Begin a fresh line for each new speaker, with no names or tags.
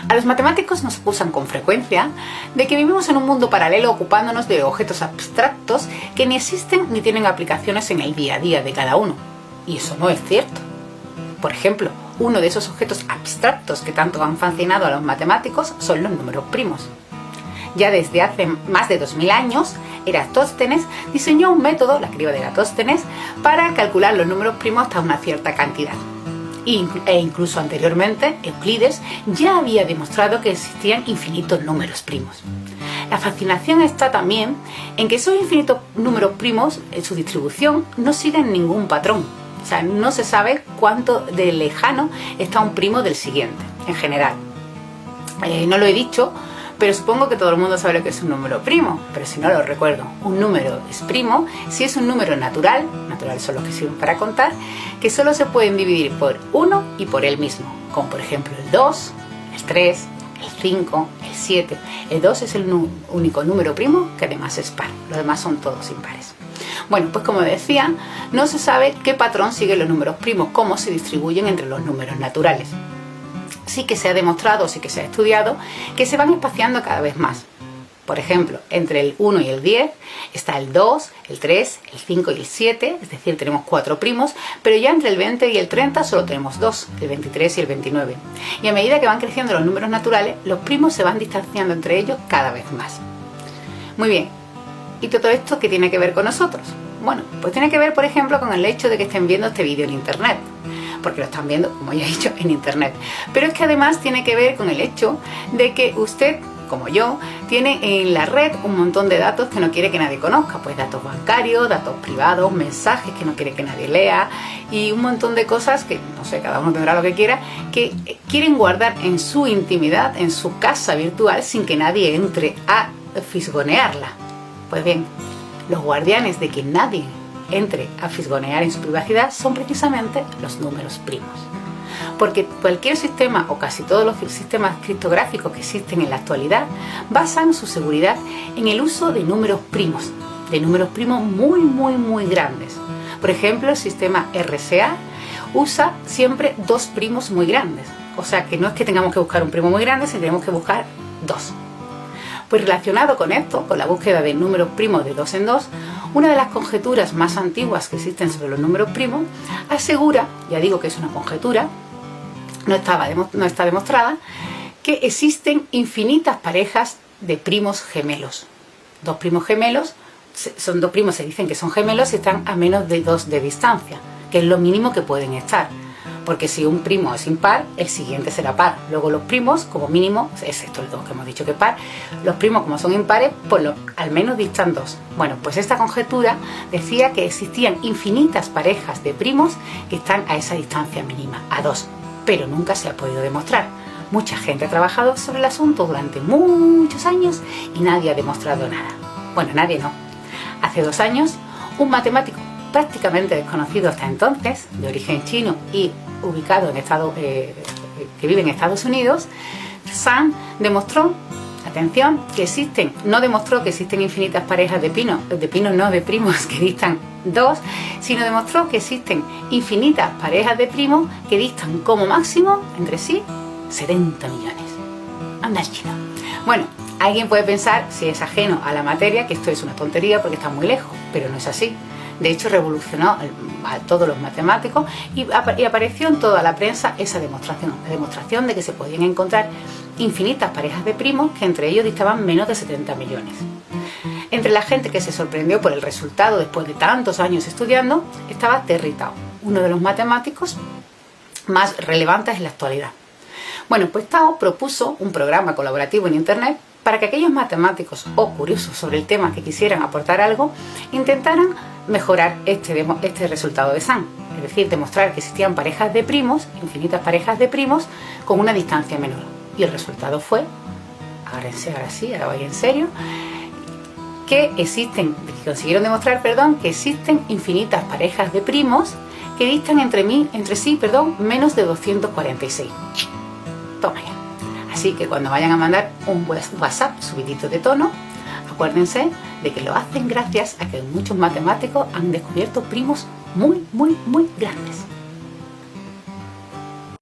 A los matemáticos nos acusan con frecuencia de que vivimos en un mundo paralelo ocupándonos de objetos abstractos que ni existen ni tienen aplicaciones en el día a día de cada uno. Y eso no es cierto. Por ejemplo, uno de esos objetos abstractos que tanto han fascinado a los matemáticos son los números primos. Ya desde hace más de 2000 años, Eratóstenes diseñó un método, la criba de Eratóstenes, para calcular los números primos hasta una cierta cantidad. E incluso anteriormente, Euclides ya había demostrado que existían infinitos números primos. La fascinación está también en que esos infinitos números primos, en su distribución, no siguen ningún patrón. O sea, no se sabe cuánto de lejano está un primo del siguiente, en general. No lo he dicho, pero supongo que todo el mundo sabe lo que es un número primo, pero si no lo recuerdo. Un número es primo si es un número natural son los que sirven para contar, que solo se pueden dividir por uno y por él mismo, como por ejemplo el 2, el 3, el 5, el 7. El 2 es el único número primo que además es par, los demás son todos impares. Bueno, pues como decía, no se sabe qué patrón siguen los números primos, cómo se distribuyen entre los números naturales. Sí que se ha demostrado, sí que se ha estudiado, que se van espaciando cada vez más. Por ejemplo, entre el 1 y el 10 está el 2, el 3, el 5 y el 7, es decir, tenemos 4 primos, pero ya entre el 20 y el 30 solo tenemos 2, el 23 y el 29. Y a medida que van creciendo los números naturales, los primos se van distanciando entre ellos cada vez más. Muy bien, ¿y todo esto qué tiene que ver con nosotros? Bueno, pues tiene que ver, por ejemplo, con el hecho de que estén viendo este vídeo en internet, porque lo están viendo, como ya he dicho, en internet. Pero es que además tiene que ver con el hecho de que usted, como yo, tiene en la red un montón de datos que no quiere que nadie conozca, pues datos bancarios, datos privados, mensajes que no quiere que nadie lea y un montón de cosas que, no sé, cada uno tendrá lo que quiera, que quieren guardar en su intimidad, en su casa virtual, sin que nadie entre a fisgonearla. Pues bien, los guardianes de que nadie entre a fisgonear en su privacidad son precisamente los números primos. Porque cualquier sistema o casi todos los sistemas criptográficos que existen en la actualidad basan su seguridad en el uso de números primos muy grandes. Por ejemplo, el sistema RSA usa siempre dos primos muy grandes. O sea que no es que tengamos que buscar un primo muy grande, sino que tenemos que buscar dos. Pues relacionado con esto, con la búsqueda de números primos de 2 en 2, una de las conjeturas más antiguas que existen sobre los números primos asegura, ya digo que es una conjetura, no está demostrada, que existen infinitas parejas de primos gemelos. Dos primos gemelos, son dos primos, se dicen que son gemelos y están a menos de 2 de distancia, que es lo mínimo que pueden estar. Porque si un primo es impar, el siguiente será par. Luego los primos, como mínimo, excepto el 2 que hemos dicho que es par, los primos como son impares, pues al menos distan 2. Bueno, pues esta conjetura decía que existían infinitas parejas de primos que están a esa distancia mínima, a 2. Pero nunca se ha podido demostrar. Mucha gente ha trabajado sobre el asunto durante muchos años y nadie ha demostrado nada. Bueno, nadie no. Hace 2 años, un matemático prácticamente desconocido hasta entonces, de origen chino y ubicado en que vive en Estados Unidos, Zhang demostró, atención, que no demostró que existen infinitas parejas de primos que distan 2, sino demostró que existen infinitas parejas de primos que distan como máximo entre sí 70 millones. Anda el chino. Bueno, alguien puede pensar, si es ajeno a la materia, que esto es una tontería porque está muy lejos, pero no es así. De hecho, revolucionó a todos los matemáticos y apareció en toda la prensa esa demostración de que se podían encontrar infinitas parejas de primos que entre ellos distaban menos de 70 millones. Entre la gente que se sorprendió por el resultado después de tantos años estudiando estaba Terry Tao, uno de los matemáticos más relevantes en la actualidad. Bueno, pues Tao propuso un programa colaborativo en Internet para que aquellos matemáticos o curiosos sobre el tema que quisieran aportar algo intentaran mejorar este resultado de Zhang, es decir, demostrar que existían parejas de primos, infinitas parejas de primos, con una distancia menor. Y el resultado fue, ahora voy en serio, que consiguieron demostrar, que existen infinitas parejas de primos que distan entre sí, menos de 246. Toma ya. Así que cuando vayan a mandar un WhatsApp subidito de tono, acuérdense de que lo hacen gracias a que muchos matemáticos han descubierto primos muy grandes.